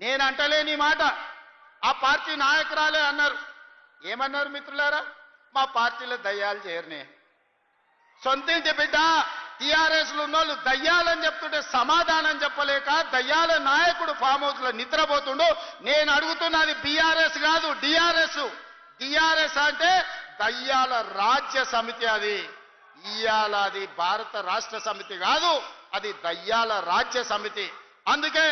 నేను అంటలేని మాట ఆ పార్టీ నాయకురాలే అన్నారు. ఏమన్నారు మిత్రులారా? మా పార్టీలో దయ్యాలు చేరనే. సొంతింటి బిడ్డ టీఆర్ఎస్లు ఉన్నోళ్ళు దయ్యాలని చెప్తుంటే సమాధానం చెప్పలేక దయ్యాల నాయకుడు ఫామ్ హౌస్ లో నిద్రపోతుండు. నేను అడుగుతున్నది బీఆర్ఎస్ కాదు, డిఆర్ఎస్. డిఆర్ఎస్ అంటే దయ్యాల రాజ్య సమితి. అది ఇయాల అది భారత రాష్ట్ర సమితి కాదు, అది దయ్యాల రాజ్య సమితి. అందుకే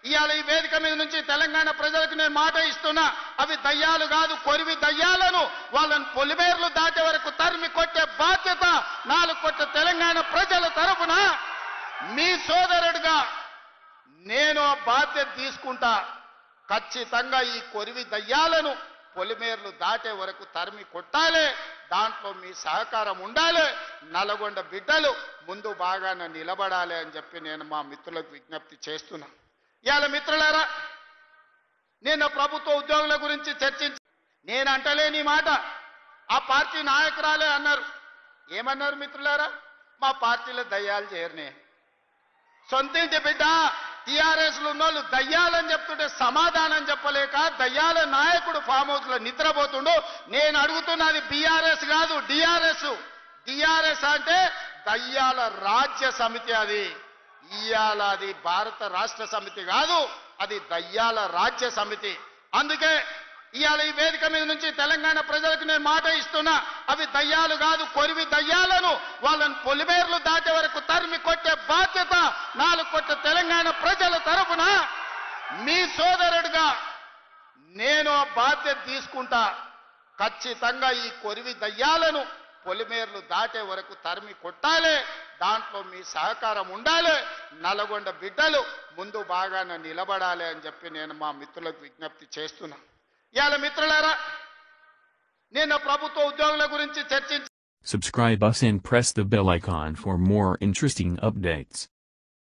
ఇవాళ ఈ వేదిక మీద నుంచి తెలంగాణ ప్రజలకు నేను మాట ఇస్తున్నా, అవి దయ్యాలు కాదు, కొరివి దయ్యాలను వాళ్ళని పొలిమేర్లు దాటే వరకు తరిమి కొట్టే బాధ్యత 4 కోట్ల తెలంగాణ ప్రజల తరపున మీ సోదరుడిగా నేను ఆ బాధ్యత తీసుకుంటా. ఖచ్చితంగా ఈ కొరివి దయ్యాలను పొలిమేర్లు దాటే వరకు తరిమి కొట్టాలి. దాంట్లో మీ సహకారం ఉండాలి. నల్గొండ బిడ్డలు ముందు బాగాన నిలబడాలి అని చెప్పి నేను మా మిత్రులకు విజ్ఞప్తి చేస్తున్నా. ఇవాళ మిత్రులారా, నేను ప్రభుత్వ ఉద్యోగుల గురించి నేను అంటలేని మాట ఆ పార్టీ నాయకురాలే అన్నారు. ఏమన్నారు మిత్రులారా? మా పార్టీలో దయ్యాలు చేరనే. సొంతింటి బిడ్డ టీఆర్ఎస్లు ఉన్నోళ్ళు దయ్యాలని చెప్తుంటే సమాధానం చెప్పలేక దయ్యాల నాయకుడు ఫామ్ హౌస్ లో నిద్రపోతుండు. నేను అడుగుతున్నది బీఆర్ఎస్ కాదు, డిఆర్ఎస్. డిఆర్ఎస్ అంటే దయ్యాల రాజ్య సమితి. అది ఇయాల అది భారత రాష్ట్ర సమితి కాదు, అది దయ్యాల రాజ్య సమితి. అందుకే ఇవాళ ఈ వేదిక మీద నుంచి తెలంగాణ ప్రజలకు నేను మాట ఇస్తున్నా, అవి దయ్యాలు కాదు, కొరివి దయ్యాలను వాళ్ళని పొలిమేర్లు దాటే వరకు తరిమి కొట్టే బాధ్యత 4 కోట్ల తెలంగాణ ప్రజల తరపున మీ సోదరుడిగా నేను ఆ బాధ్యత తీసుకుంటా. ఖచ్చితంగా ఈ కొరివి దయ్యాలను పొలిమేర్లు దాటే వరకు తరిమి కొట్టాలి. దాంట్లో మీ సహకారం ఉండాలి. నల్గొండ బిడ్డలు ముందు బాగాన నిలబడాలి అని చెప్పి నేను మా మిత్రులకు విజ్ఞప్తి చేస్తున్నా. ఇవాళ మిత్రులారా, నేను ప్రభుత్వ ఉద్యోగుల గురించి Subscribe us and press the bell icon for more interesting updates.